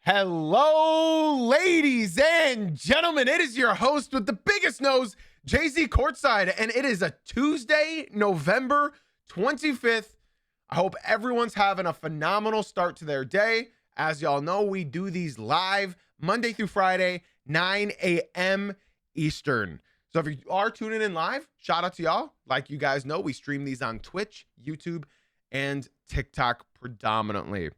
Hello, ladies and gentlemen. It is your host with the biggest nose, JZ Courtside, and it is a Tuesday, November 25th. I hope everyone's having a phenomenal start to their day. As y'all know, we do these live Monday through Friday, 9 a.m. Eastern. So if you are tuning in live, shout out to y'all. Like you guys know, we stream these on Twitch, YouTube, and TikTok predominantly.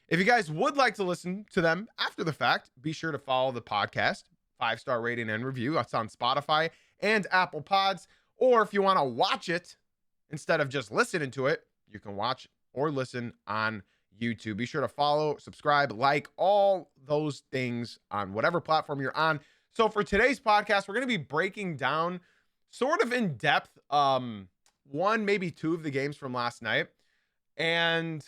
If you guys would like to listen to them after the fact, be sure to follow the podcast, 5-star rating and review. It's on Spotify and Apple Pods. Or if you want to watch it instead of just listening to it, you can watch or listen on YouTube. Be sure to follow, subscribe, like, all those things on whatever platform you're on. So for today's podcast, we're going to be breaking down sort of in depth one, maybe two of the games from last night. And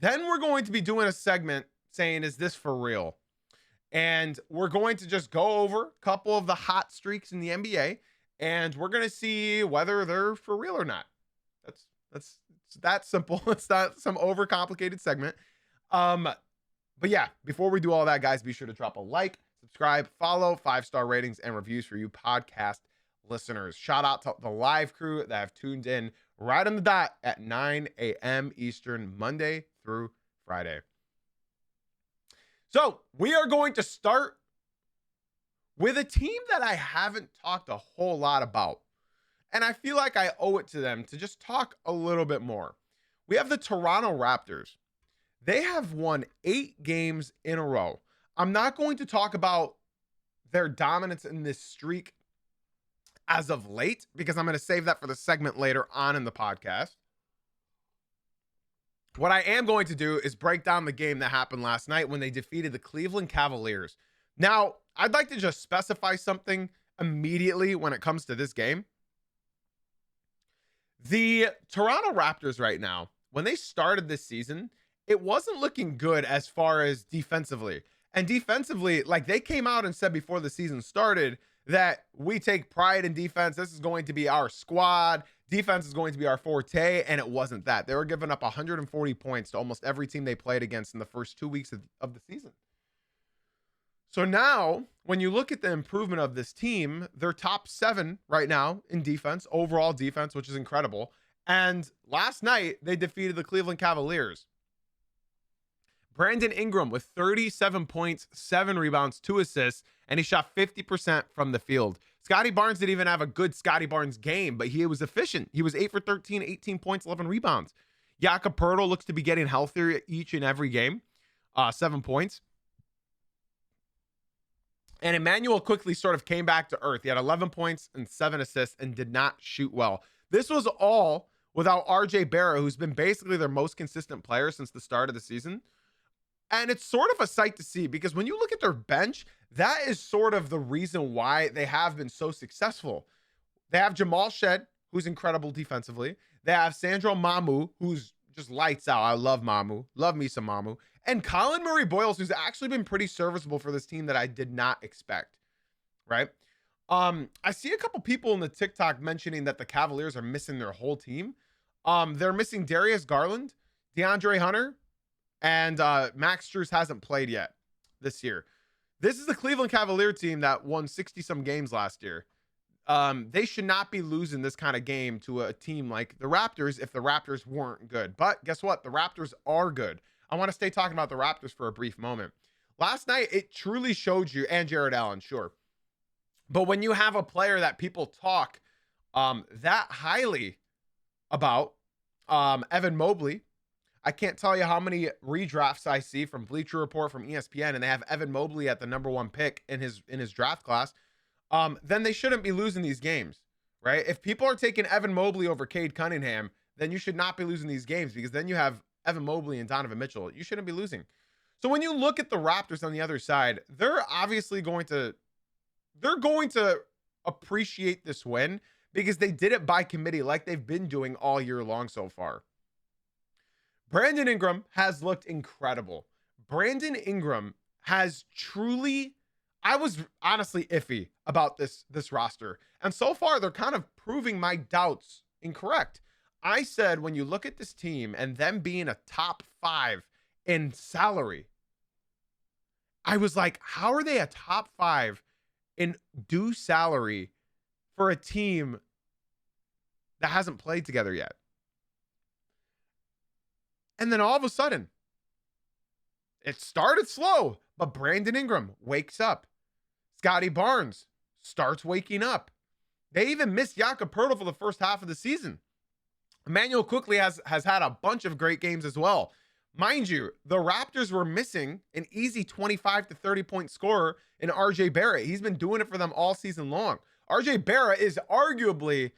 then we're going to be doing a segment saying, is this for real? And we're going to just go over a couple of the hot streaks in the NBA, and we're going to see whether they're for real or not. That's that simple. It's not some overcomplicated segment. But yeah, before we do all that, guys, be sure to drop a like, subscribe, follow, 5-star ratings and reviews for you podcast listeners. Shout out to the live crew that have tuned in right on the dot at 9 a.m. Eastern, Monday through Friday. So we are going to start with a team that I haven't talked a whole lot about, and I feel like I owe it to them to just talk a little bit more. We have the Toronto Raptors. They have won 8 games in a row. I'm not going to talk about their dominance in this streak as of late, because I'm going to save that for the segment later on in the podcast. What I am going to do is break down the game that happened last night when they defeated the Cleveland Cavaliers. Now, I'd like to just specify something immediately when it comes to this game. The Toronto Raptors right now, when they started this season, it wasn't looking good as far as defensively. And defensively, like, they came out and said before the season started that we take pride in defense. This is going to be our squad. Defense is going to be our forte, and it wasn't that. They were giving up 140 points to almost every team they played against in the first 2 weeks of the season. So now, when you look at the improvement of this team, they're top 7 right now in defense, overall defense, which is incredible. And last night, they defeated the Cleveland Cavaliers. Brandon Ingram with 37 points, 7 rebounds, 2 assists, and he shot 50% from the field. Scotty Barnes didn't even have a good Scotty Barnes game, but he was efficient. He was 8 for 13, 18 points, 11 rebounds. Jakob Poeltl looks to be getting healthier each and every game, 7 points. And Emmanuel quickly sort of came back to earth. He had 11 points and 7 assists and did not shoot well. This was all without RJ Barrett, who's been basically their most consistent player since the start of the season. And it's sort of a sight to see, because when you look at their bench, that is sort of the reason why they have been so successful. They have Jamal Shed, who's incredible defensively. They have Sandro Mamu, who's just lights out. I love Mamu. Love me some Mamu. And Colin Murray-Boyles, who's actually been pretty serviceable for this team that I did not expect, right? I see a couple people in the TikTok mentioning that the Cavaliers are missing their whole team. They're missing Darius Garland, DeAndre Hunter, and Max Strus hasn't played yet this year. This is the Cleveland Cavalier team that won 60-some games last year. They should not be losing this kind of game to a team like the Raptors if the Raptors weren't good. But guess what? The Raptors are good. I want to stay talking about the Raptors for a brief moment. Last night, it truly showed you, and Jared Allen, sure. But when you have a player that people talk that highly about, Evan Mobley, I can't tell you how many redrafts I see from Bleacher Report, from ESPN, and they have Evan Mobley at the number 1 pick in his draft class. Then they shouldn't be losing these games, right? If people are taking Evan Mobley over Cade Cunningham, then you should not be losing these games, because then you have Evan Mobley and Donovan Mitchell. You shouldn't be losing. So when you look at the Raptors on the other side, they're obviously going to appreciate this win, because they did it by committee like they've been doing all year long so far. Brandon Ingram has looked incredible. Brandon Ingram has truly, I was honestly iffy about this roster. And so far, they're kind of proving my doubts incorrect. I said, when you look at this team and them being a top 5 in salary, I was like, how are they a top 5 in due salary for a team that hasn't played together yet? And then all of a sudden, it started slow, but Brandon Ingram wakes up. Scotty Barnes starts waking up. They even missed Jakob Poeltl for the first half of the season. Emmanuel quickly has had a bunch of great games as well. Mind you, the Raptors were missing an easy 25 to 30 point scorer in RJ Barrett. He's been doing it for them all season long. RJ Barrett is arguably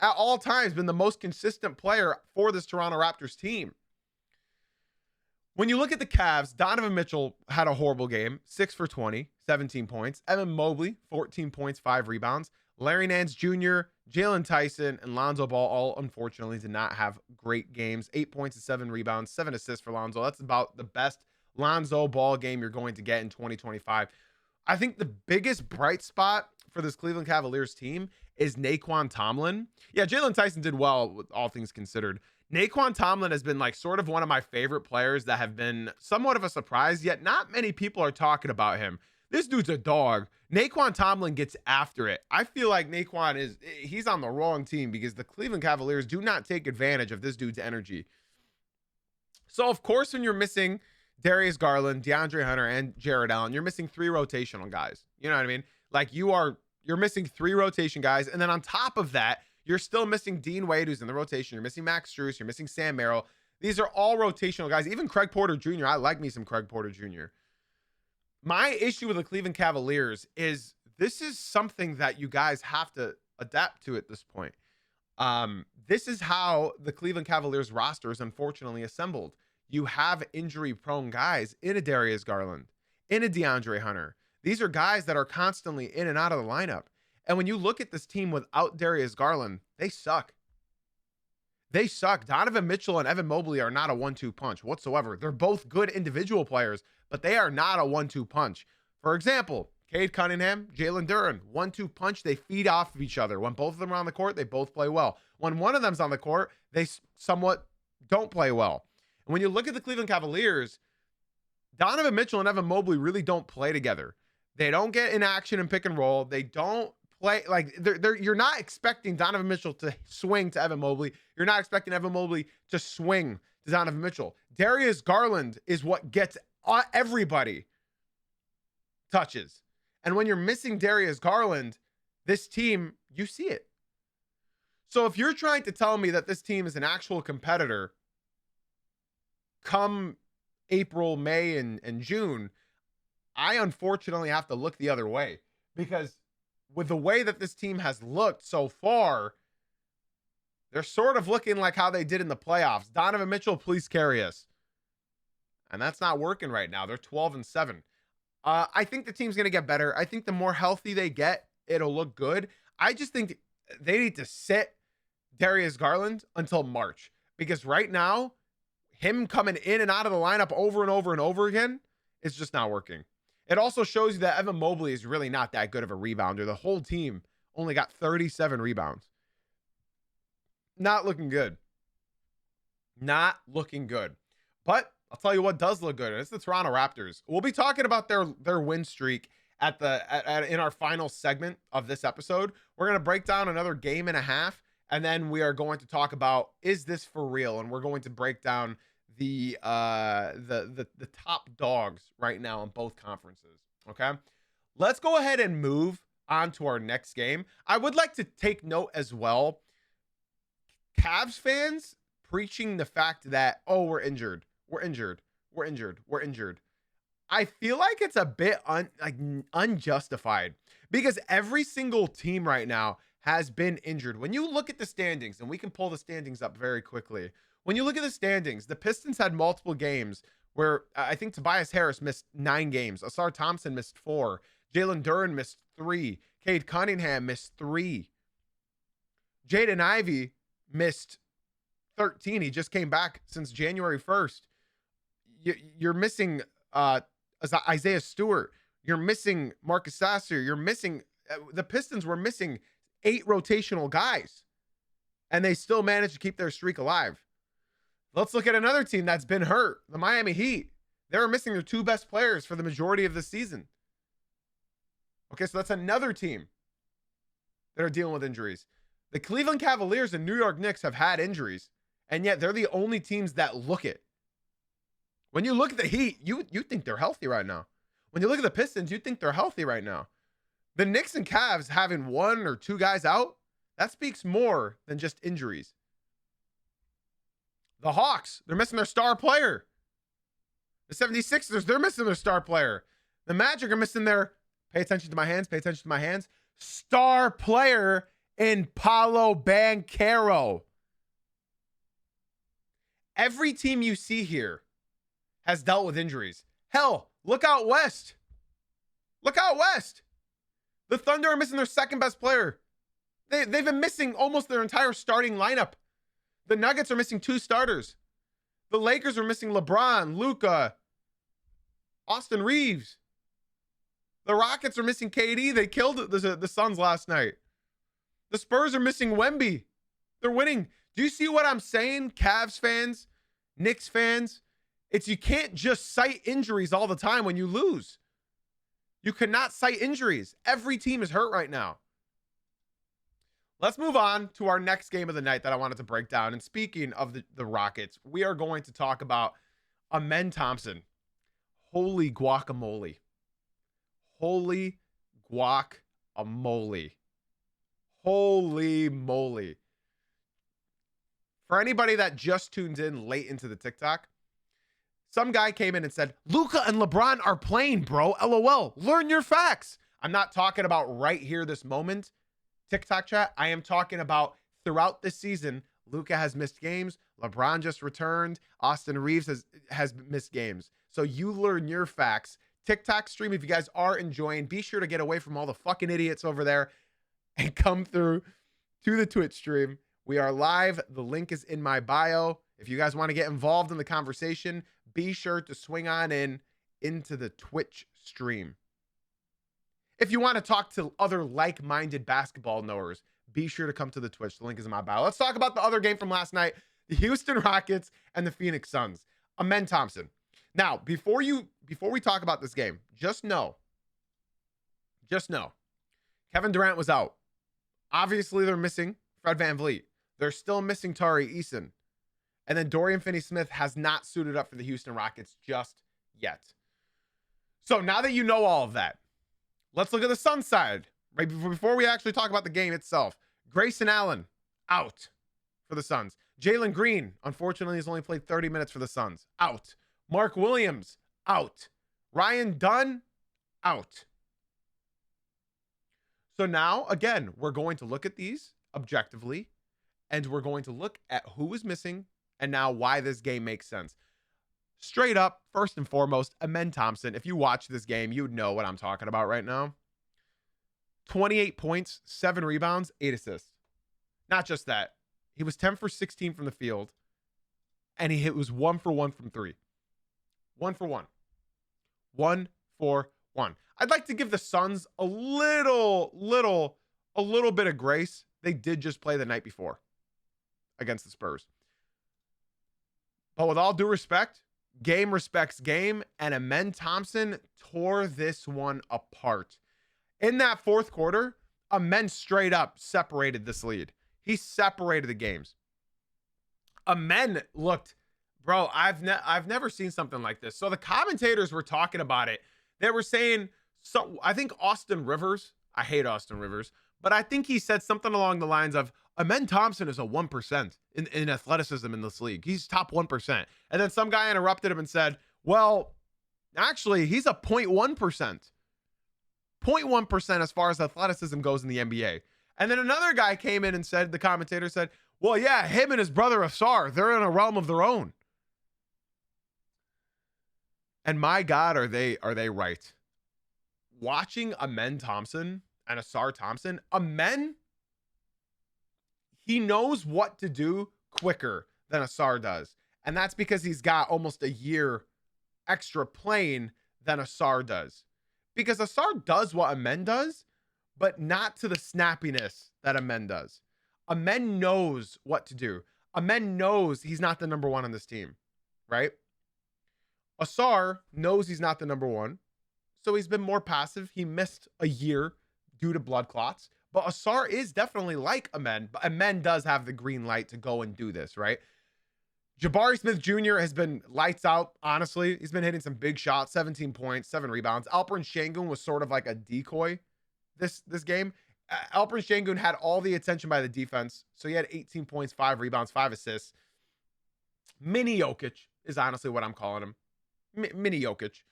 at all times been the most consistent player for this Toronto Raptors team. When you look at the Cavs, Donovan Mitchell had a horrible game, 6 for 20, 17 points. Evan Mobley, 14 points, 5 rebounds. Larry Nance Jr., Jalen Tyson, and Lonzo Ball all unfortunately did not have great games. 8 points and 7 rebounds, 7 assists for Lonzo. That's about the best Lonzo Ball game you're going to get in 2025. I think the biggest bright spot for this Cleveland Cavaliers team is Naquan Tomlin. Yeah, Jalen Tyson did well with all things considered. Naquan Tomlin has been like sort of one of my favorite players that have been somewhat of a surprise, yet not many people are talking about him. This dude's a dog. Naquan Tomlin gets after it. I feel like he's on the wrong team because the Cleveland Cavaliers do not take advantage of this dude's energy. So, of course, when you're missing Darius Garland, DeAndre Hunter, and Jared Allen, you're missing 3 rotational guys. You know what I mean? Like you're missing 3 rotation guys. And then on top of that, you're still missing Dean Wade, who's in the rotation. You're missing Max Strus. You're missing Sam Merrill. These are all rotational guys. Even Craig Porter Jr. I like me some Craig Porter Jr. My issue with the Cleveland Cavaliers is this is something that you guys have to adapt to at this point. This is how the Cleveland Cavaliers roster is unfortunately assembled. You have injury-prone guys in a Darius Garland, in a DeAndre Hunter. These are guys that are constantly in and out of the lineup. And when you look at this team without Darius Garland, they suck. They suck. Donovan Mitchell and Evan Mobley are not a 1-2 punch whatsoever. They're both good individual players, but they are not a 1-2 punch. For example, Cade Cunningham, Jalen Duren, 1-2 punch. They feed off of each other. When both of them are on the court, they both play well. When one of them's on the court, they somewhat don't play well. And when you look at the Cleveland Cavaliers, Donovan Mitchell and Evan Mobley really don't play together. They don't get in action and pick and roll. They don't play like you're not expecting Donovan Mitchell to swing to Evan Mobley. You're not expecting Evan Mobley to swing to Donovan Mitchell. Darius Garland is what gets everybody touches. And when you're missing Darius Garland, this team, you see it. So if you're trying to tell me that this team is an actual competitor come April, May, and June, I unfortunately have to look the other way, because with the way that this team has looked so far, they're sort of looking like how they did in the playoffs. Donovan Mitchell, please carry us. And that's not working right now. They're 12-7. I think the team's going to get better. I think the more healthy they get, it'll look good. I just think they need to sit Darius Garland until March, because right now, him coming in and out of the lineup over and over and over again is just not working. It also shows you that Evan Mobley is really not that good of a rebounder. The whole team only got 37 rebounds. Not looking good. Not looking good. But I'll tell you what does look good. It's the Toronto Raptors. We'll be talking about their win streak in our final segment of this episode. We're going to break down another game and a half, and then we are going to talk about, is this for real? And we're going to break down the top dogs right now in both conferences. Okay, let's go ahead and move on to our next game. I would like to take note as well, Cavs fans preaching the fact that, oh, we're injured. I feel like it's a bit unjustified, because every single team right now has been injured. When you look at the standings, and we can pull the standings up very quickly. When you look at the standings, the Pistons had multiple games where I think Tobias Harris missed 9 games. Asar Thompson missed 4. Jalen Duren missed 3. Cade Cunningham missed 3. Jaden Ivey missed 13. He just came back since January 1st. You're missing Isaiah Stewart. You're missing Marcus Sasser. You're missing the Pistons were missing 8 rotational guys, and they still managed to keep their streak alive. Let's look at another team that's been hurt, the Miami Heat. They were missing their two best players for the majority of the season. Okay, so that's another team that are dealing with injuries. The Cleveland Cavaliers and New York Knicks have had injuries, and yet they're the only teams that look it. When you look at the Heat, you think they're healthy right now. When you look at the Pistons, you think they're healthy right now. The Knicks and Cavs having one or two guys out, that speaks more than just injuries. The Hawks, they're missing their star player. The 76ers, they're missing their star player. The Magic are missing their, pay attention to my hands, star player in Paolo Banchero. Every team you see here has dealt with injuries. Hell, look out west. Look out west. The Thunder are missing their second best player. They've been missing almost their entire starting lineup. The Nuggets are missing two starters. The Lakers are missing LeBron, Luka, Austin Reeves. The Rockets are missing KD. They killed the Suns last night. The Spurs are missing Wemby. They're winning. Do you see what I'm saying, Cavs fans, Knicks fans? It's you can't just cite injuries all the time when you lose. You cannot cite injuries. Every team is hurt right now. Let's move on to our next game of the night that I wanted to break down. And speaking of the Rockets, we are going to talk about Amen Thompson. Holy guacamole. Holy guacamole. Holy moly. For anybody that just tuned in late into the TikTok, some guy came in and said, Luka and LeBron are playing, bro. LOL. Learn your facts. I'm not talking about right here, this moment, TikTok chat. I am talking about throughout this season. Luka has missed games. LeBron just returned. Austin Reeves has missed games. So you learn your facts. TikTok stream, if you guys are enjoying, be sure to get away from all the fucking idiots over there and come through to the Twitch stream. We are live. The link is in my bio. If you guys want to get involved in the conversation, be sure to swing on into the Twitch stream. If you want to talk to other like-minded basketball knowers, be sure to come to the Twitch. The link is in my bio. Let's talk about the other game from last night, the Houston Rockets and the Phoenix Suns. Amen Thompson. Now, before we talk about this game, just know, Kevin Durant was out. Obviously, they're missing Fred VanVleet. They're still missing Tari Eason. And then Dorian Finney-Smith has not suited up for the Houston Rockets just yet. So now that you know all of that, let's look at the Suns side. Right before we actually talk about the game itself. Grayson Allen, out for the Suns. Jalen Green, unfortunately, has only played 30 minutes for the Suns. Out. Mark Williams, out. Ryan Dunn, out. So now, again, we're going to look at these objectively, and we're going to look at who is missing and now why this game makes sense. Straight up, first and foremost, Amen Thompson. If you watch this game, you would know what I'm talking about right now. 28 points, 7 rebounds, 8 assists. Not just that. He was 10 for 16 from the field, and he was 1 for 1 from 3. 1 for 1. 1 for 1. I'd like to give the Suns a little bit of grace. They did just play the night before against the Spurs. But with all due respect, game respects game, and Amen Thompson tore this one apart. In that fourth quarter, Amen straight up separated this lead. He separated the games. Amen looked, bro, I've never seen something like this. So the commentators were talking about it. They were saying, so I think Austin Rivers, I hate Austin Rivers, but I think he said something along the lines of, Amen Thompson is a 1% in athleticism in this league. He's top 1%. And then some guy interrupted him and said, well, actually, he's a 0.1%. 0.1% as far as athleticism goes in the NBA. And then another guy came in and said, the commentator said, well, yeah, him and his brother Asar, they're in a realm of their own. And my God, are they right? Watching Amen Thompson and Asar Thompson, Amen, he knows what to do quicker than Asar does. And that's because he's got almost a year extra playing than Asar does. Because Asar does what Amen does, but not to the snappiness that Amen does. Amen knows what to do. Amen knows he's not the number one on this team, right? Asar knows he's not the number one, so he's been more passive. He missed a year due to blood clots, but Asar is definitely like Amen, but Amen does have the green light to go and do this, right? Jabari Smith Jr. has been lights out, honestly. He's been hitting some big shots, 17 points, 7 rebounds. Alperen Şengün was sort of like a decoy this game. Alperen Şengün had all the attention by the defense, so he had 18 points, 5 rebounds, 5 assists. Mini Jokic is honestly what I'm calling him. Mini Jokic.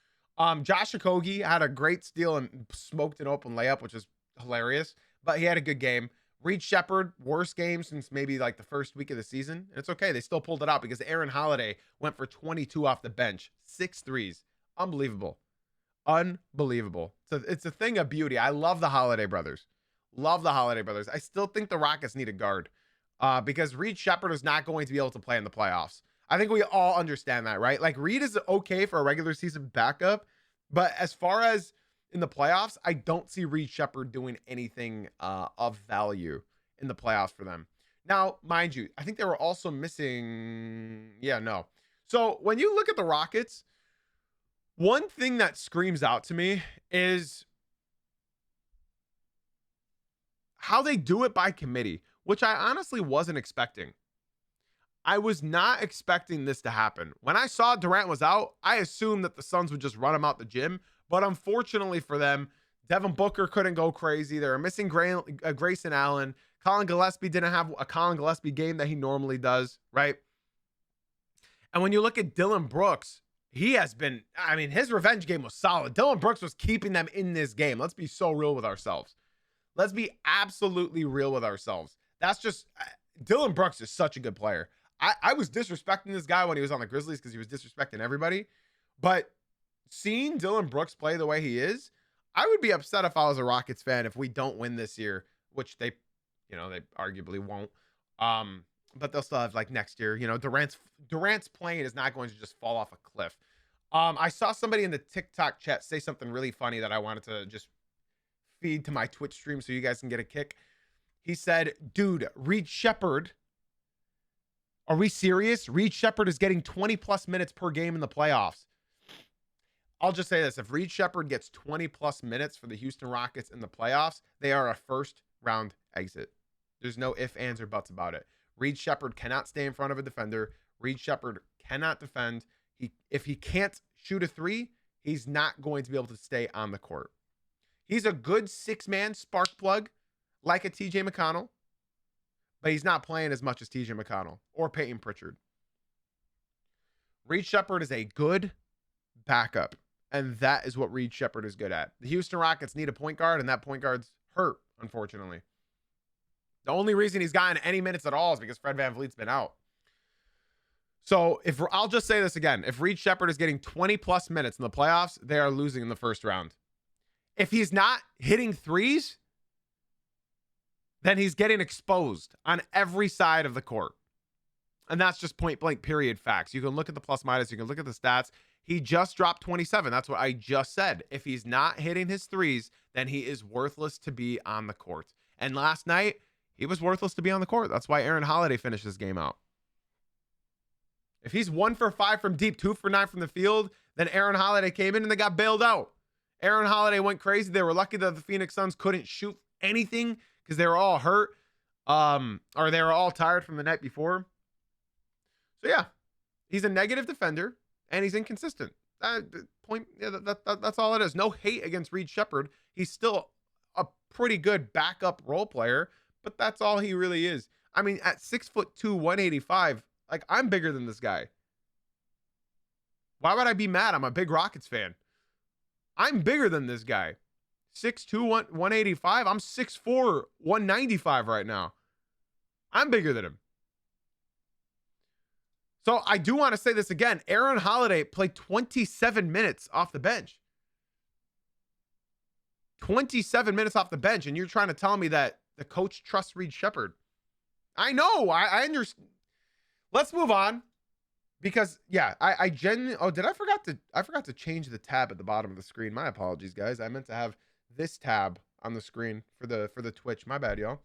Josh Okogie had a great steal and smoked an open layup, which is hilarious, but he had a good game. Reed Shepherd, worst game since maybe like the first week of the season. And it's okay. They still pulled it out because Aaron Holiday went for 22 off the bench, 6 threes. Unbelievable. Unbelievable. So it's a thing of beauty. I love the Holiday brothers. Love the Holiday brothers. I still think the Rockets need a guard because Reed Shepherd is not going to be able to play in the playoffs. I think we all understand that, right? Like Reed is okay for a regular season backup, but as far as in the playoffs, I don't see Reed Shepherd doing anything of value in the playoffs for them. Now, mind you, I think they were also missing. Yeah, no. So when you look at the Rockets, one thing that screams out to me is how they do it by committee, which I honestly wasn't expecting. I was not expecting this to happen. When I saw Durant was out, I assumed that the Suns would just run him out the gym. But unfortunately for them, Devin Booker couldn't go crazy. They were missing Grayson Allen. Colin Gillespie didn't have a Colin Gillespie game that he normally does, right? And when you look at Dylan Brooks, he has been, I mean, his revenge game was solid. Dylan Brooks was keeping them in this game. Let's be so real with ourselves. Let's be absolutely real with ourselves. That's just, Dylan Brooks is such a good player. I was disrespecting this guy when he was on the Grizzlies because he was disrespecting everybody. But seeing Dylan Brooks play the way he is, I would be upset if I was a Rockets fan if we don't win this year, which they arguably won't. But they'll still have like next year. You know, Durant's plane is not going to just fall off a cliff. I saw somebody in the TikTok chat say something really funny that I wanted to just feed to my Twitch stream so you guys can get a kick. He said, dude, Reed Shepherd, are we serious? Reed Shepherd is getting 20 plus minutes per game in the playoffs. I'll just say this. If Reed Shepherd gets 20 plus minutes for the Houston Rockets in the playoffs, they are a first round exit. There's no ifs, ands, or buts about it. Reed Shepherd cannot stay in front of a defender. Reed Shepherd cannot defend. If he can't shoot a three, he's not going to be able to stay on the court. He's a good 6-man spark plug like a TJ McConnell, but he's not playing as much as TJ McConnell or Peyton Pritchard. Reed Shepherd is a good backup, and that is what Reed Shepherd is good at. The Houston Rockets need a point guard, and that point guard's hurt, unfortunately. The only reason he's gotten any minutes at all is because Fred VanVleet's been out. So I'll just say this again. If Reed Shepherd is getting 20 plus minutes in the playoffs, they are losing in the first round. If he's not hitting threes, then he's getting exposed on every side of the court. And that's just point blank period facts. You can look at the plus minus. You can look at the stats. He just dropped 27. That's what I just said. If he's not hitting his threes, then he is worthless to be on the court. And last night, he was worthless to be on the court. That's why Aaron Holiday finished this game out. If he's 1 for 5 from deep, 2 for 9 from the field, then Aaron Holiday came in and they got bailed out. Aaron Holiday went crazy. They were lucky that the Phoenix Suns couldn't shoot anything because they were all hurt or they were all tired from the night before. So, yeah, he's a negative defender and he's inconsistent. That's all it is. No hate against Reed Shepherd. He's still a pretty good backup role player, but that's all he really is. I mean, at 6'2", 185, like, I'm bigger than this guy. Why would I be mad? I'm a big Rockets fan. I'm bigger than this guy. 6'2", 185. I'm 6'4", 195 right now. I'm bigger than him. So I do want to say this again. Aaron Holiday played 27 minutes off the bench. 27 minutes off the bench, and you're trying to tell me that the coach trusts Reed Shepherd. I know. I understand. Let's move on. Because yeah, I genuinely. Oh, I forgot to change the tab at the bottom of the screen. My apologies, guys. I meant to have this tab on the screen for the Twitch. My bad, y'all.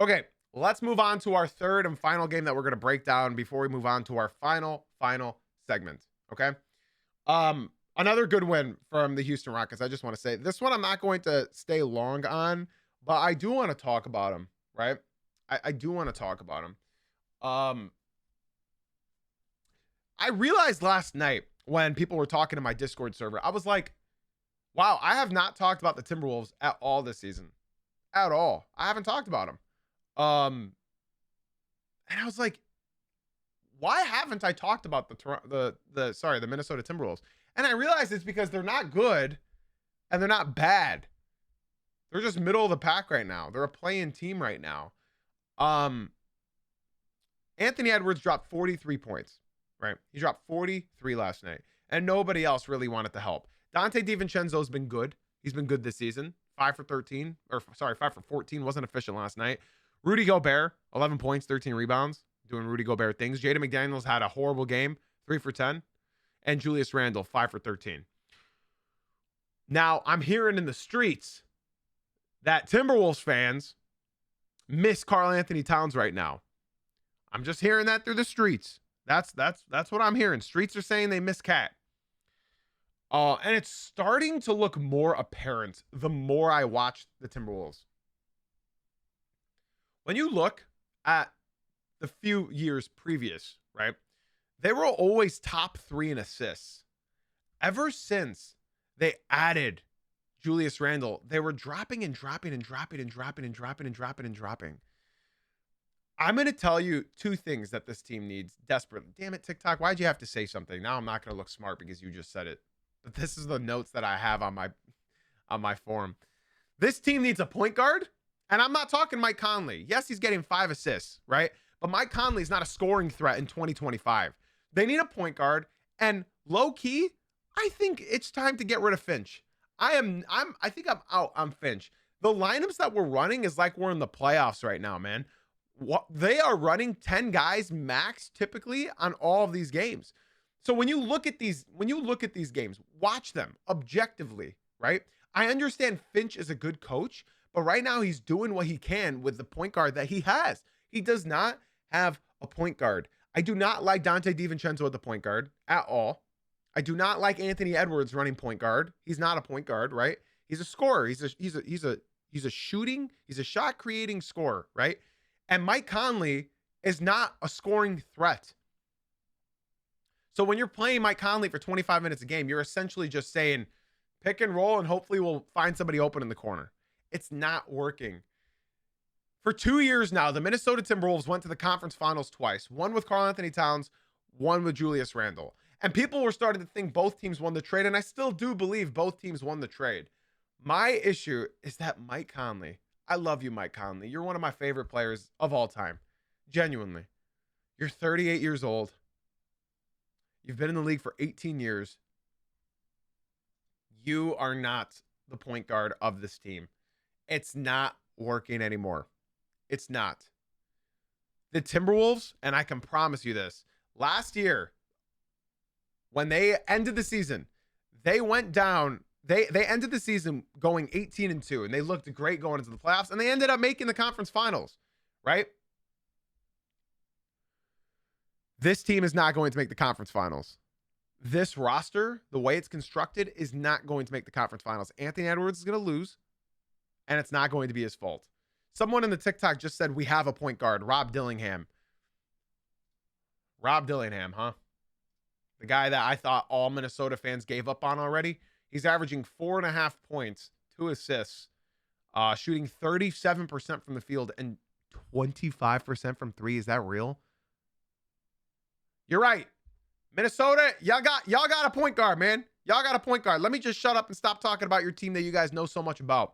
Okay, let's move on to our third and final game that we're gonna break down before we move on to our final segment. Okay. Another good win from the Houston Rockets. I just want to say this one I'm not going to stay long on, but I do want to talk about him, right? I do want to talk about him. I realized last night when people were talking to my Discord server, I was like, wow, I have not talked about the Timberwolves at all this season. At all. I haven't talked about them. And I was like, why haven't I talked about the Minnesota Timberwolves? And I realized it's because they're not good and they're not bad. They're just middle of the pack right now. They're a play-in team right now. Anthony Edwards dropped 43 points, right? He dropped 43 last night, and nobody else really wanted to help. Dante DiVincenzo's been good. He's been good this season. 5 for 14. Wasn't efficient last night. Rudy Gobert, 11 points, 13 rebounds, doing Rudy Gobert things. Jaden McDaniels had a horrible game, 3 for 10. And Julius Randle, 5 for 13. Now, I'm hearing in the streets that Timberwolves fans miss Karl Anthony Towns right now. I'm just hearing that through the streets. That's what I'm hearing. Streets are saying they miss Cat. And it's starting to look more apparent the more I watch the Timberwolves. When you look at the few years previous, right? They were always top 3 in assists. Ever since they added Julius Randle, they were dropping. I'm going to tell you 2 things that this team needs desperately. Damn it, TikTok. Why'd you have to say something? Now I'm not going to look smart because you just said it. But this is the notes that I have on my forum. This team needs a point guard. And I'm not talking Mike Conley. Yes, he's getting 5 assists, right? But Mike Conley is not a scoring threat in 2025. They need a point guard. And low key, I think it's time to get rid of Finch. I think I'm out on Finch. The lineups that we're running is like we're in the playoffs right now, man. They are running 10 guys max typically on all of these games. So when you look at these games, watch them objectively, right? I understand Finch is a good coach, but right now he's doing what he can with the point guard that he has. He does not have a point guard. I do not like Dante DiVincenzo at the point guard at all. I do not like Anthony Edwards running point guard. He's not a point guard, right? He's a scorer. He's a shot creating scorer, right? And Mike Conley is not a scoring threat. So when you're playing Mike Conley for 25 minutes a game, you're essentially just saying pick and roll and hopefully we'll find somebody open in the corner. It's not working. For 2 years now, the Minnesota Timberwolves went to the conference finals twice. One with Karl Anthony Towns, one with Julius Randle. And people were starting to think both teams won the trade, and I still do believe both teams won the trade. My issue is that Mike Conley, I love you, Mike Conley. You're one of my favorite players of all time. Genuinely. You're 38 years old. You've been in the league for 18 years. You are not the point guard of this team. It's not working anymore. It's not. The Timberwolves, and I can promise you this, last year, when they ended the season, they went down. They ended the season going 18-2, and they looked great going into the playoffs, and they ended up making the conference finals, right? This team is not going to make the conference finals. This roster, the way it's constructed, is not going to make the conference finals. Anthony Edwards is going to lose, and it's not going to be his fault. Someone in the TikTok just said we have a point guard, Rob Dillingham. Rob Dillingham, huh? The guy that I thought all Minnesota fans gave up on already. He's averaging 4.5 points, 2 assists, shooting 37% from the field and 25% from 3. Is that real? You're right. Minnesota, y'all got a point guard, man. Y'all got a point guard. Let me just shut up and stop talking about your team that you guys know so much about.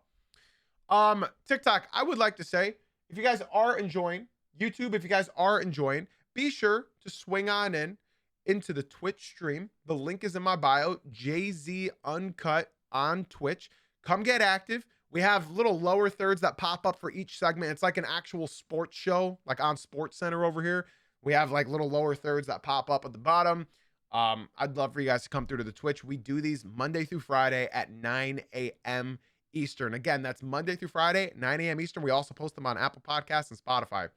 TikTok, I would like to say, if you guys are enjoying YouTube, if you guys are enjoying, be sure to swing on into the Twitch stream. The link is in my bio, JZ Uncut on Twitch. Come get active. We have little lower thirds that pop up for each segment. It's like an actual sports show, like on Sports Center over here. We have like little lower thirds that pop up at the bottom. I'd love for you guys to come through to the Twitch. We do these Monday through Friday at 9 a.m. Eastern. Again, that's Monday through Friday, 9 a.m. Eastern. We also post them on Apple Podcasts and Spotify.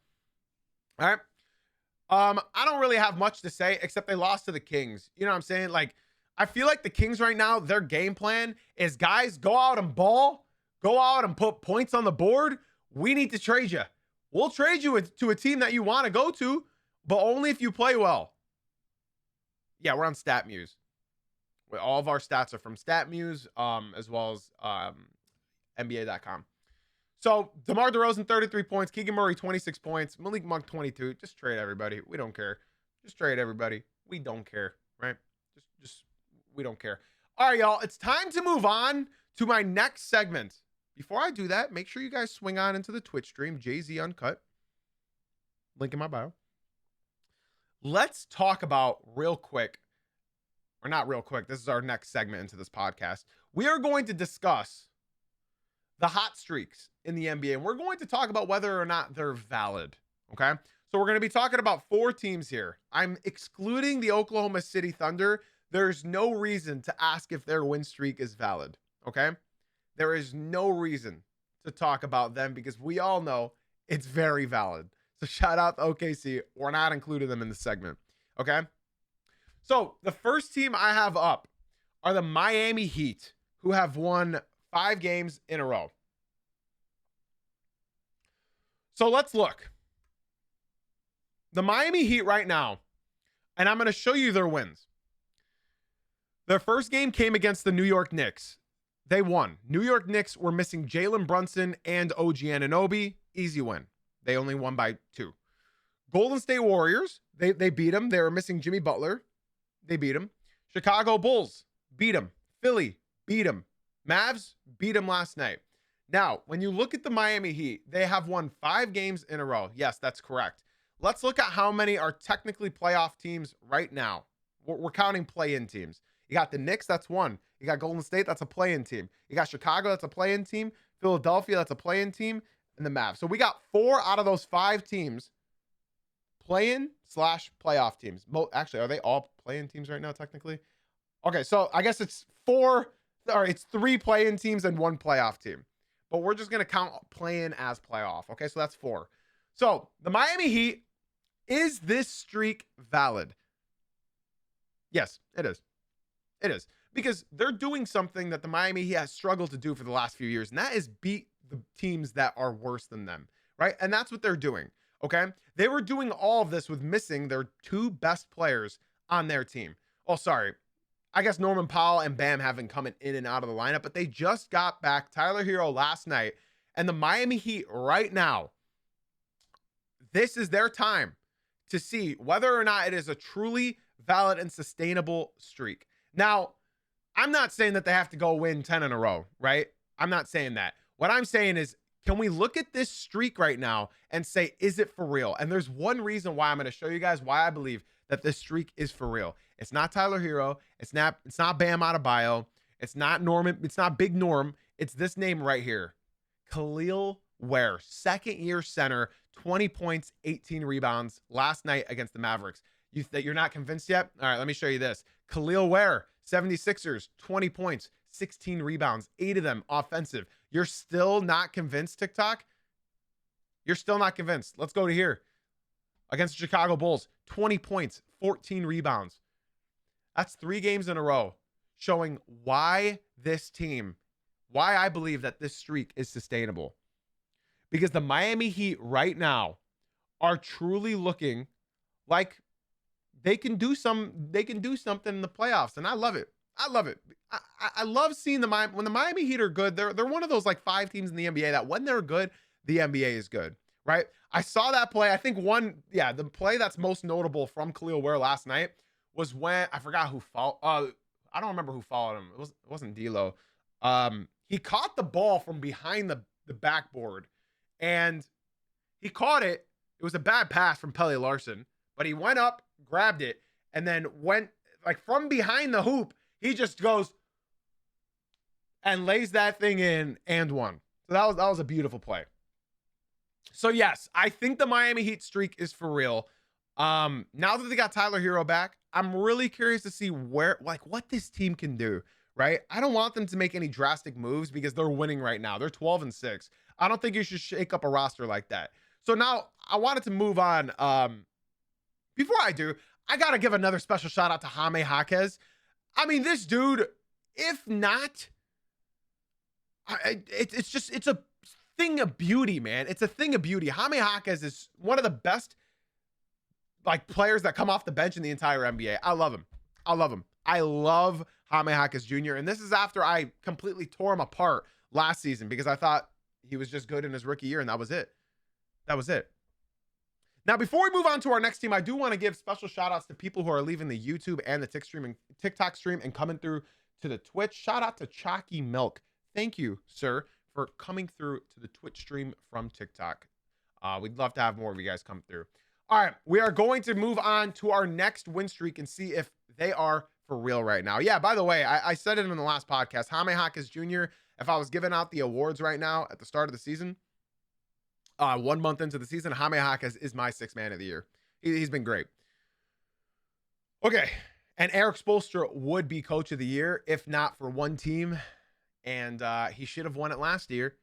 All right. I don't really have much to say except they lost to the Kings. You know what I'm saying? Like, I feel like the Kings right now, their game plan is, guys, go out and ball, go out and put points on the board. We need to trade you. We'll trade you to a team that you want to go to, but only if you play well. Yeah, we're on StatMuse. All of our stats are from StatMuse, as well as NBA.com. So DeMar DeRozan, 33 points. Keegan Murray, 26 points. Malik Monk, 22. Just trade everybody. We don't care. Just trade everybody. We don't care, right? Just we don't care. All right, y'all. It's time to move on to my next segment. Before I do that, make sure you guys swing on into the Twitch stream, Jay-Z Uncut. Link in my bio. Let's talk about real quick, or not real quick. This is our next segment into this podcast. We are going to discuss the hot streaks in the NBA, and we're going to talk about whether or not they're valid. Okay. So we're going to be talking about 4 teams here. I'm excluding the Oklahoma City Thunder. There's no reason to ask if their win streak is valid. Okay. There is no reason to talk about them because we all know it's very valid. So shout out to OKC. We're not including them in the segment. Okay. So the first team I have up are the Miami Heat, who have won 5 games in a row. So let's look. The Miami Heat right now, and I'm going to show you their wins. Their first game came against the New York Knicks. They won. New York Knicks were missing Jalen Brunson and OG Anunoby. Easy win. They only won by 2. Golden State Warriors, they beat them. They were missing Jimmy Butler. They beat them. Chicago Bulls beat them. Philly beat them. Mavs beat them last night. Now, when you look at the Miami Heat, they have won 5 games in a row. Yes, that's correct. Let's look at how many are technically playoff teams right now. We're counting play-in teams. You got the Knicks, that's 1. You got Golden State, that's a play-in team. You got Chicago, that's a play-in team. Philadelphia, that's a play-in team. And the Mavs. So we got 4 out of those 5 teams play-in / playoff teams. Actually, are they all play-in teams right now, technically? Okay, so I guess it's 4, or it's 3 play-in teams and 1 playoff team. But we're just going to count play-in as playoff. Okay, so that's 4. So the Miami Heat, is this streak valid? Yes, it is. It is. Because they're doing something that the Miami Heat has struggled to do for the last few years, and that is beat the teams that are worse than them, right? And that's what they're doing, okay? They were doing all of this with missing their 2 best players on their team. Oh, sorry. I guess Norman Powell and Bam haven't come in and out of the lineup, but they just got back Tyler Hero last night, and the Miami Heat right now, this is their time to see whether or not it is a truly valid and sustainable streak. Now, I'm not saying that they have to go win 10 in a row, right? I'm not saying that. What I'm saying is, can we look at this streak right now and say, is it for real? And there's one reason why I'm going to show you guys why I believe that this streak is for real. It's not Tyler Hero. It's not Bam Adebayo. It's not Norman. It's not Big Norm. It's this name right here. Khalil Ware, 2nd-year center, 20 points, 18 rebounds last night against the Mavericks. You're not convinced yet? All right, let me show you this. Khalil Ware, 76ers, 20 points, 16 rebounds, 8 of them offensive. You're still not convinced, TikTok? You're still not convinced. Let's go to here. Against the Chicago Bulls, 20 points, 14 rebounds. That's 3 games in a row showing why this team, why I believe that this streak is sustainable. Because the Miami Heat right now are truly looking like they can do something in the playoffs, and I love it. I love it. I love seeing when the Miami Heat are good. They're one of those like 5 teams in the NBA that when they're good, the NBA is good, right? I saw that play. I think the play that's most notable from Khalil Ware last night was when I forgot who fouled. I don't remember who fouled him. It wasn't D'Lo. He caught the ball from behind the backboard, and he caught it. It was a bad pass from Pelle Larson, but he went up, grabbed it, and then went like from behind the hoop. He just goes and lays that thing in and won. So that was a beautiful play. So yes, I think the Miami Heat streak is for real. Now that they got Tyler Hero back, I'm really curious to see what this team can do, right? I don't want them to make any drastic moves because they're winning right now. They're 12-6. I don't think you should shake up a roster like that. So now I wanted to move on before I do, I got to give another special shout out to Jaime Jaquez. I mean, this dude, if not, it's a thing of beauty, man. It's a thing of beauty. Jaime Jaquez is one of the best like players that come off the bench in the entire NBA. I love him. I love Jaime Jaquez Jr. And this is after I completely tore him apart last season because I thought he was just good in his rookie year, and that was it. Now, before we move on to our next team, I do want to give special shout outs to people who are leaving the YouTube and the TikTok stream and coming through to the Twitch. Shout out to Chalky Milk. Thank you, sir, for coming through to the Twitch stream from TikTok. We'd love to have more of you guys come through. All right, we are going to move on to our next win streak and see if they are for real right now. Yeah, by the way, I said it in the last podcast. Jaime Jaquez Jr., if I was giving out the awards right now at the start of the season, 1 month into the season, Jaime Jaquez is my sixth man of the year. He's been great. Okay, and Eric Spoelstra would be coach of the year if not for one team, and he should have won it last year.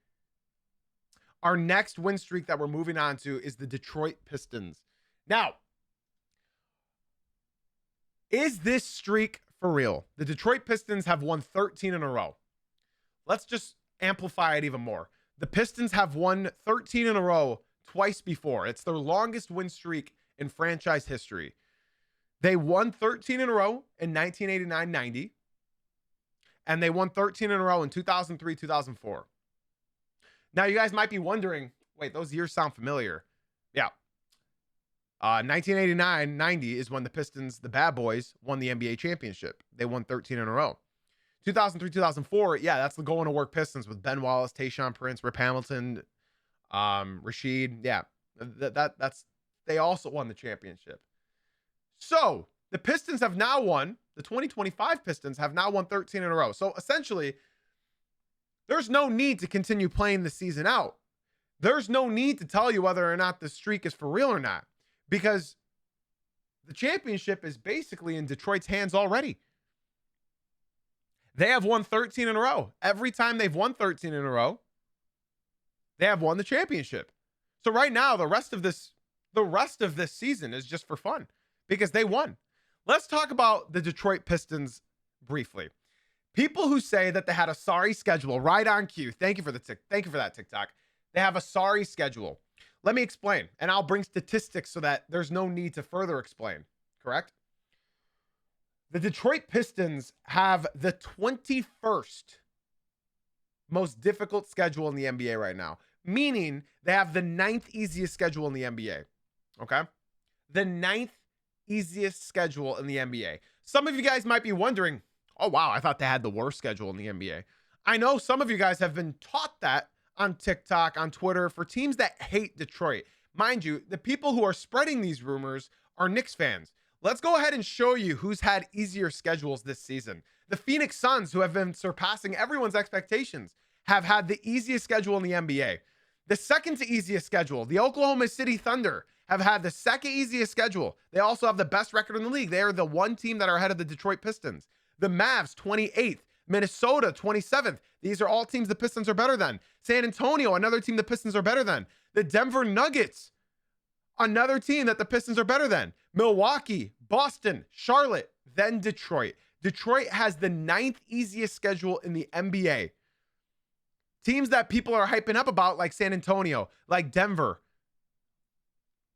Our next win streak that we're moving on to is the Detroit Pistons. Now, is this streak for real? The Detroit Pistons have won 13 in a row. Let's just amplify it even more. The Pistons have won 13 in a row twice before. It's their longest win streak in franchise history. They won 13 in a row in 1989-90, and they won 13 in a row in 2003-2004. Now, you guys might be wondering, wait, those years sound familiar. Yeah. 1989-90 is when the Pistons, the bad boys, won the NBA championship. They won 13 in a row. 2003-2004, yeah, that's the going to work Pistons with Ben Wallace, Tayshaun Prince, Rip Hamilton, Rasheed. Yeah, that's they also won the championship. So the Pistons have now won, the 2025 Pistons have now won 13 in a row. So essentially, there's no need to continue playing the season out. There's no need to tell you whether or not the streak is for real or not, because the championship is basically in Detroit's hands already. They have won 13 in a row. Every time they've won 13 in a row, they have won the championship. So right now, the rest of this season is just for fun because they won. Let's talk about the Detroit Pistons briefly. People who say that they had a sorry schedule, right on cue. Thank you for that TikTok. They have a sorry schedule. Let me explain, and I'll bring statistics so that there's no need to further explain. Correct? The Detroit Pistons have the 21st most difficult schedule in the NBA right now, meaning they have the 9th easiest schedule in the NBA. Okay? The 9th easiest schedule in the NBA. Some of you guys might be wondering, oh, wow, I thought they had the worst schedule in the NBA. I know some of you guys have been taught that on TikTok, on Twitter, for teams that hate Detroit. Mind you, the people who are spreading these rumors are Knicks fans. Let's go ahead and show you who's had easier schedules this season. The Phoenix Suns, who have been surpassing everyone's expectations, have had the easiest schedule in the NBA. The second to easiest schedule, the Oklahoma City Thunder, have had the second easiest schedule. They also have the best record in the league. They are the one team that are ahead of the Detroit Pistons. The Mavs, 28th. Minnesota, 27th. These are all teams the Pistons are better than. San Antonio, another team the Pistons are better than. The Denver Nuggets, another team that the Pistons are better than. Milwaukee, Boston, Charlotte, then Detroit. Detroit has the 9th easiest schedule in the NBA. Teams that people are hyping up about, like San Antonio, like Denver,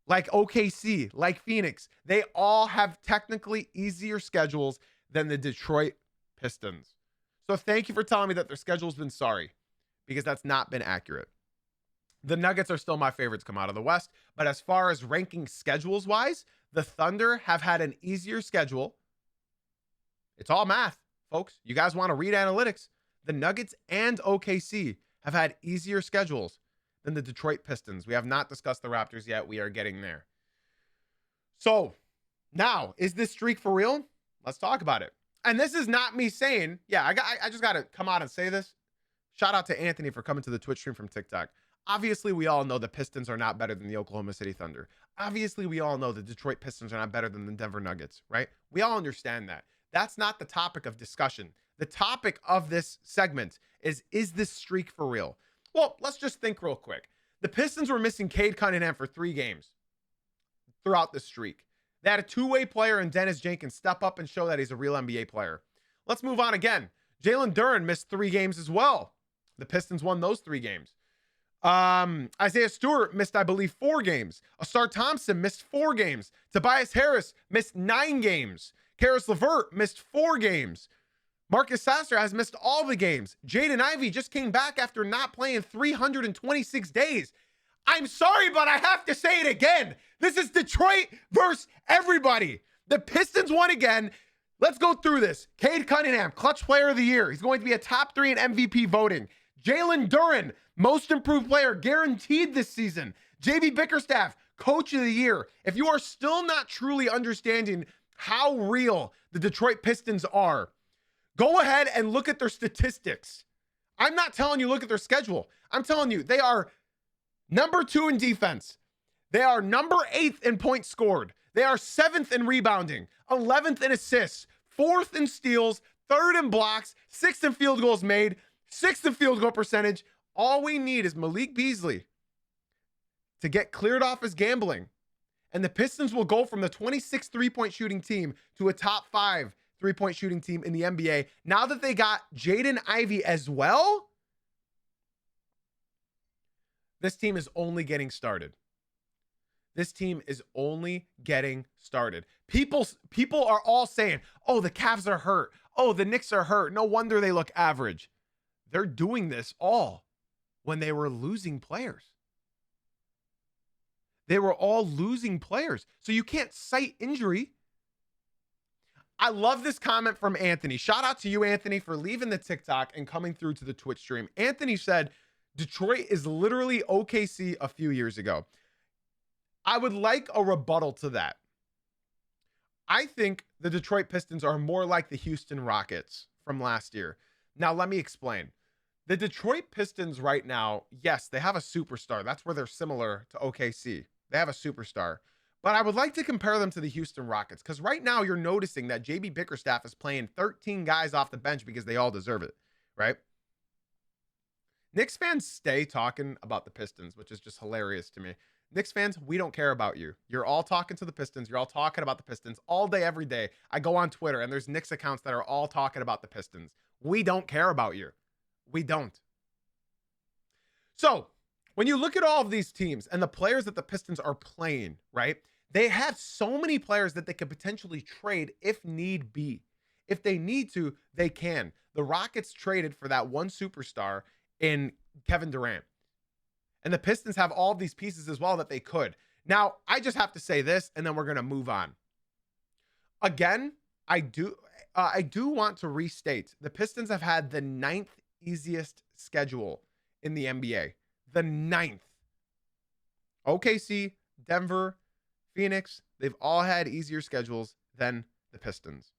like OKC, like Phoenix, they all have technically easier schedules than the Detroit Pistons. So thank you for telling me that their schedule's been sorry, because that's not been accurate. The Nuggets are still my favorites to come out of the West, but as far as ranking schedules wise, the Thunder have had an easier schedule. It's all math, folks. You guys want to read analytics. The Nuggets and OKC have had easier schedules than the Detroit Pistons. We have not discussed the Raptors yet. We are getting there. So now, is this streak for real? Let's talk about it. And this is not me saying, yeah, I just got to come out and say this. Shout out to Anthony for coming to the Twitch stream from TikTok. Obviously, we all know the Pistons are not better than the Oklahoma City Thunder. Obviously, we all know the Detroit Pistons are not better than the Denver Nuggets, right? We all understand that. That's not the topic of discussion. The topic of this segment is this streak for real? Well, let's just think real quick. The Pistons were missing Cade Cunningham for 3 games throughout the streak. They had a two-way player in Dennis Jenkins step up and show that he's a real NBA player. Let's move on again. Jalen Duren missed 3 games as well. The Pistons won those 3 games. Isaiah Stewart missed, I believe, 4 games. Asar Thompson missed 4 games. Tobias Harris missed 9 games. Karis LeVert missed 4 games. Marcus Sasser has missed all the games. Jaden Ivey just came back after not playing 326 days. I'm sorry, but I have to say it again. This is Detroit versus everybody. The Pistons won again. Let's go through this. Cade Cunningham, clutch player of the year. He's going to be a top 3 in MVP voting. Jalen Duren, most improved player, guaranteed this season. JB Bickerstaff, coach of the year. If you are still not truly understanding how real the Detroit Pistons are, go ahead and look at their statistics. I'm not telling you look at their schedule. I'm telling you they are number 2 in defense. They are number 8th in points scored. They are 7th in rebounding, 11th in assists, 4th in steals, 3rd in blocks, 6th in field goals made, 6th in field goal percentage. All we need is Malik Beasley to get cleared off his gambling. And the Pistons will go from the 26th three-point shooting team to a top 5 three-point shooting team in the NBA. Now that they got Jaden Ivey as well, this team is only getting started. This team is only getting started. People are all saying, oh, the Cavs are hurt. Oh, the Knicks are hurt. No wonder they look average. They're doing this all when they were losing players. They were all losing players. So you can't cite injury. I love this comment from Anthony. Shout out to you, Anthony, for leaving the TikTok and coming through to the Twitch stream. Anthony said, Detroit is literally OKC a few years ago. I would like a rebuttal to that. I think the Detroit Pistons are more like the Houston Rockets from last year. Now, let me explain. The Detroit Pistons right now, yes, they have a superstar. That's where they're similar to OKC. They have a superstar. But I would like to compare them to the Houston Rockets because right now you're noticing that JB Bickerstaff is playing 13 guys off the bench because they all deserve it, right? Knicks fans stay talking about the Pistons, which is just hilarious to me. Knicks fans, we don't care about you. You're all talking to the Pistons. You're all talking about the Pistons all day, every day. I go on Twitter and there's Knicks accounts that are all talking about the Pistons. We don't care about you. We don't. So when you look at all of these teams and the players that the Pistons are playing, right? They have so many players that they could potentially trade if need be. If they need to, they can. The Rockets traded for that one superstar in Kevin Durant. And the Pistons have all of these pieces as well that they could. Now, I just have to say this, and then we're going to move on. Again, I do want to restate, the Pistons have had the 9th easiest schedule in the NBA. The 9th. OKC, Denver, Phoenix, they've all had easier schedules than the Pistons.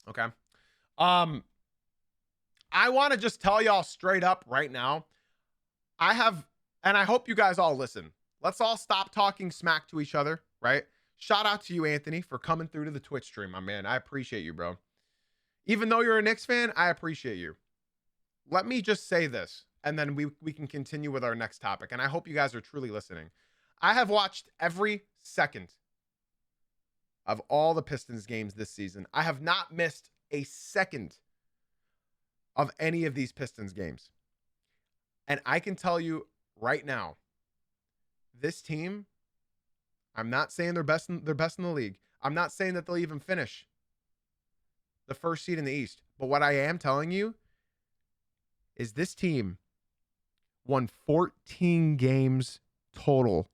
Okay. I want to just tell y'all straight up right now, and I hope you guys all listen. Let's all stop talking smack to each other, right? Shout out to you, Anthony, for coming through to the Twitch stream, my man. I appreciate you, bro. Even though you're a Knicks fan, I appreciate you. Let me just say this, and then we can continue with our next topic. And I hope you guys are truly listening. I have watched every second of all the Pistons games this season. I have not missed a second of any of these Pistons games. And I can tell you right now, this team, I'm not saying they're best in the league. I'm not saying that they'll even finish the first seed in the East. But what I am telling you is this team won 14 games total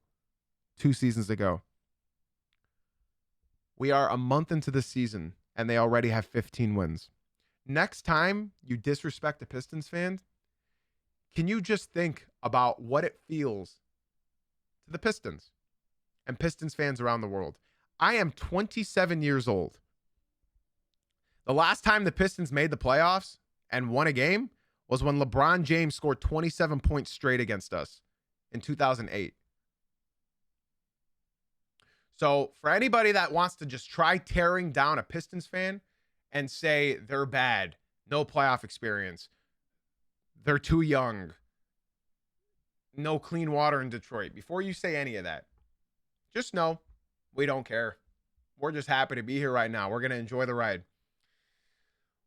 2 seasons ago. We are a month into the season, and they already have 15 wins. Next time you disrespect a Pistons fan, can you just think about what it feels to the Pistons and Pistons fans around the world? I am 27 years old. The last time the Pistons made the playoffs and won a game was when LeBron James scored 27 points straight against us in 2008. So for anybody that wants to just try tearing down a Pistons fan and say they're bad, no playoff experience, they're too young, no clean water in Detroit, before you say any of that, just know we don't care. We're just happy to be here right now. We're going to enjoy the ride.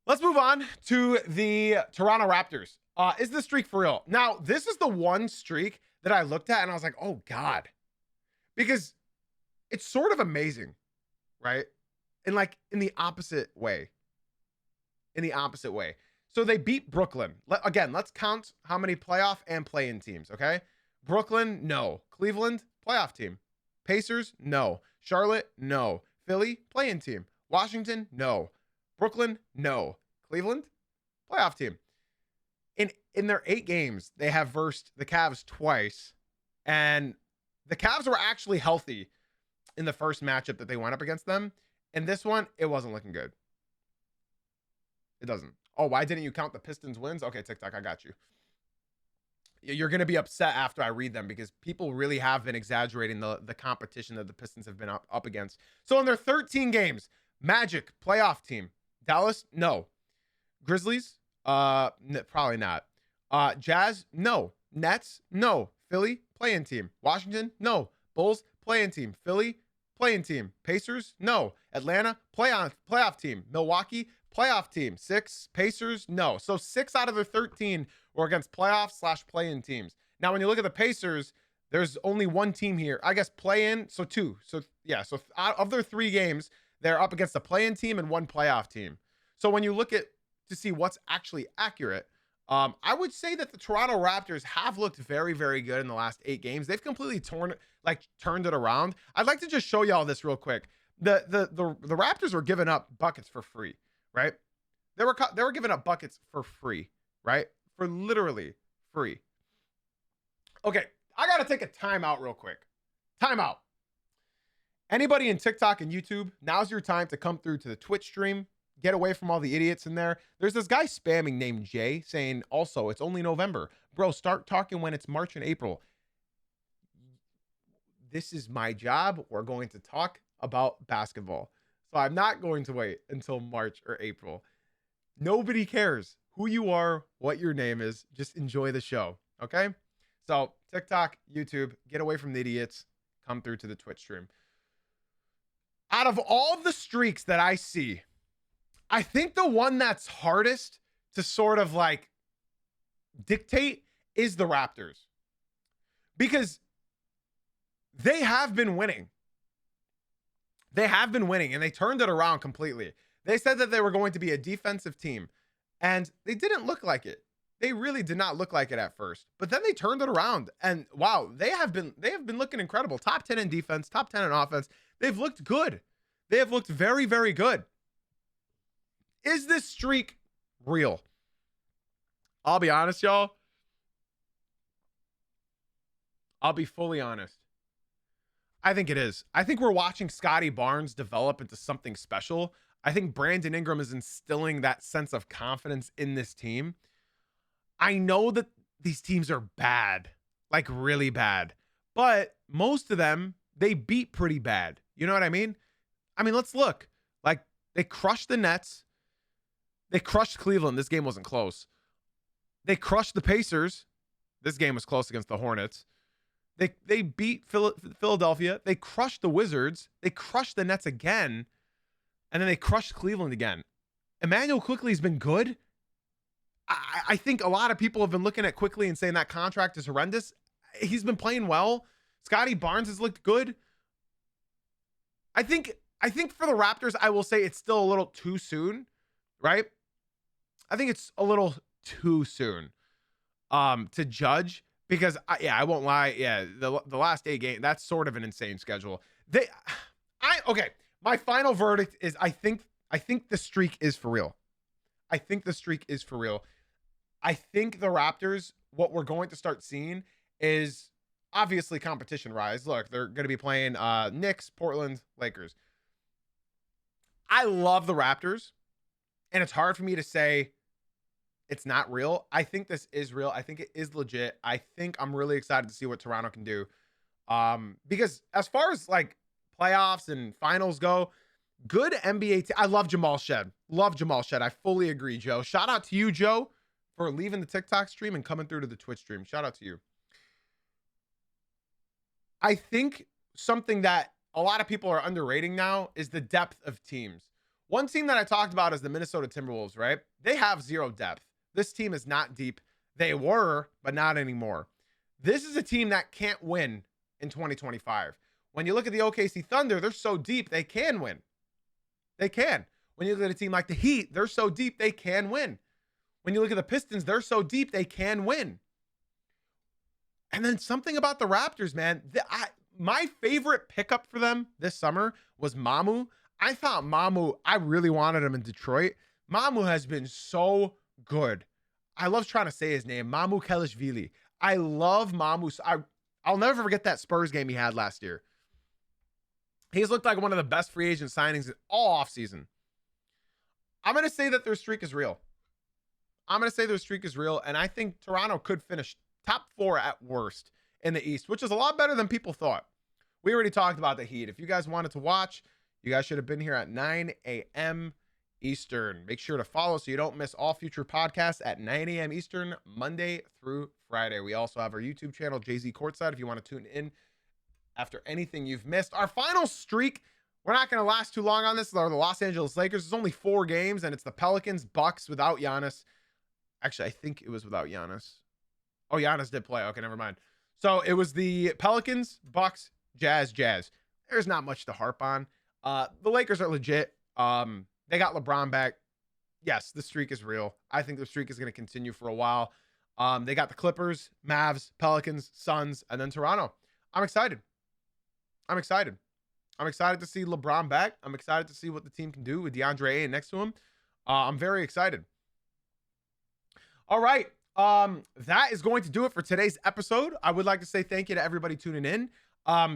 Let's move on to the Toronto Raptors. Is the streak for real? Now, this is the one streak that I looked at and I was like, oh God, because it's sort of amazing, right? And like in the opposite way. So they beat Brooklyn. Again, let's count how many playoff and play-in teams, okay? Brooklyn, no. Cleveland, playoff team. Pacers, no. Charlotte, no. Philly, play-in team. Washington, no. Brooklyn, no. Cleveland, playoff team. In their 8 games, they have versed the Cavs twice, and the Cavs were actually healthy in the first matchup that they went up against them. And this one, it wasn't looking good. It doesn't. Oh, why didn't you count the Pistons wins? Okay, TikTok, I got you. You're going to be upset after I read them because people really have been exaggerating the competition that the Pistons have been up against. So in their 13 games, Magic, playoff team. Dallas, no. Grizzlies, probably not. Jazz, no. Nets, no. Philly, play-in team. Washington, no. Bulls, play-in team. Philly, play-in team. Pacers, no. Atlanta, playoff team. Milwaukee, playoff team. 6. Pacers, no. So 6 out of their 13 were against playoff/play-in teams. Now, when you look at the Pacers, there's only one team here. I guess play-in, so 2. So yeah, so out of their 3 games, they're up against a play-in team and one playoff team. So when you look at to see what's actually accurate, I would say that the Toronto Raptors have looked very, very good in the last 8 games. They've completely turned it around. I'd like to just show y'all this real quick. The Raptors were giving up buckets for free, right? They were giving up buckets for free, right? For literally free. Okay, I gotta take a timeout real quick. Timeout. Anybody in TikTok and YouTube, now's your time to come through to the Twitch stream. Get away from all the idiots in there. There's this guy spamming named Jay saying, also, it's only November. Bro, start talking when it's March and April. This is my job. We're going to talk about basketball. So I'm not going to wait until March or April. Nobody cares who you are, what your name is. Just enjoy the show, okay? So TikTok, YouTube, get away from the idiots. Come through to the Twitch stream. Out of all of the streaks that I see, I think the one that's hardest to sort of like dictate is the Raptors, because they have been winning. They have been winning and they turned it around completely. They said that they were going to be a defensive team and they didn't look like it. They really did not look like it at first, but then they turned it around and wow, they have been looking incredible. Top 10 in defense, top 10 in offense. They've looked good. They have looked very, very good. Is this streak real? I'll be honest, y'all. I'll be fully honest. I think it is. I think we're watching Scotty Barnes develop into something special. I think Brandon Ingram is instilling that sense of confidence in this team. I know that these teams are bad, like really bad, but most of them, they beat pretty bad. You know what I mean? Let's look. Like, they crushed the Nets. They crushed Cleveland. This game wasn't close. They crushed the Pacers. This game was close against the Hornets. They beat Philadelphia. They crushed the Wizards. They crushed the Nets again. And then they crushed Cleveland again. Emmanuel Quickley's been good. I think a lot of people have been looking at Quickley and saying that contract is horrendous. He's been playing well. Scotty Barnes has looked good. I think for the Raptors, I will say it's still a little too soon, right? I think it's a little too soon to judge because I won't lie. Yeah, the last 8 games, that's sort of an insane schedule. Okay. My final verdict is I think the streak is for real. I think the streak is for real. I think the Raptors, what we're going to start seeing is obviously competition rise. Look, they're going to be playing Knicks, Portland, Lakers. I love the Raptors, and it's hard for me to say it's not real. I think this is real. I think it is legit. I think I'm really excited to see what Toronto can do. Because as far as like playoffs and finals go, good NBA I love Jamal Shed. Love Jamal Shed. I fully agree, Joe. Shout out to you, Joe, for leaving the TikTok stream and coming through to the Twitch stream. Shout out to you. I think something that a lot of people are underrating now is the depth of teams. One team that I talked about is the Minnesota Timberwolves, right? They have zero depth. This team is not deep. They were, but not anymore. This is a team that can't win in 2025. When you look at the OKC Thunder, they're so deep, they can win. They can. When you look at a team like the Heat, they're so deep, they can win. When you look at the Pistons, they're so deep, they can win. And then something about the Raptors, man. My favorite pickup for them this summer was Mamu. I thought Mamu, I really wanted him in Detroit. Mamu has been so good. I love trying to say his name, Mamu Kelishvili. I love Mamu. I'll never forget that Spurs game he had last year. He's looked like one of the best free agent signings all offseason. I'm going to say that their streak is real. And I think Toronto could finish top 4 at worst in the East, which is a lot better than people thought. We already talked about the Heat. If you guys wanted to watch, you guys should have been here at 9 a.m. Eastern. Make sure to follow so you don't miss all future podcasts at 9 a.m. Eastern, Monday through Friday. We also have our YouTube channel, JZ Courtside, if you want to tune in after anything you've missed. Our final streak, we're not going to last too long on this, are the Los Angeles Lakers. There's only 4 games, and it's the Pelicans, Bucks without Giannis. Actually, I think it was without Giannis. Oh, Giannis did play. Okay, never mind. So it was the Pelicans, Bucks, Jazz. There's not much to harp on. The Lakers are legit. They got LeBron back. Yes, the streak is real. I think the streak is going to continue for a while. They got the Clippers, Mavs, Pelicans, Suns, and then Toronto. I'm excited to see LeBron back. I'm excited to see what the team can do with DeAndre Ayton next to him. I'm very excited. All right. That is going to do it for today's episode. I would like to say thank you to everybody tuning in.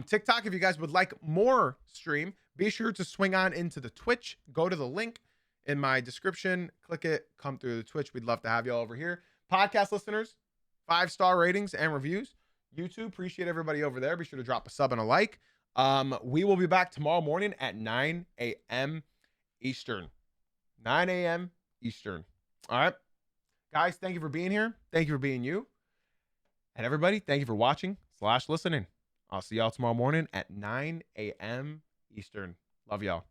TikTok, if you guys would like more stream, be sure to swing on into the Twitch. Go to the link in my description, click it, come through the Twitch. We'd love to have you all over here. Podcast listeners, 5-star ratings and reviews. YouTube, appreciate everybody over there. Be sure to drop a sub and a like. We will be back tomorrow morning at 9 a.m. Eastern. 9 a.m. Eastern. All right. Guys, thank you for being here. Thank you for being you. And everybody, thank you for watching / listening. I'll see y'all tomorrow morning at 9 a.m. Eastern. Love y'all.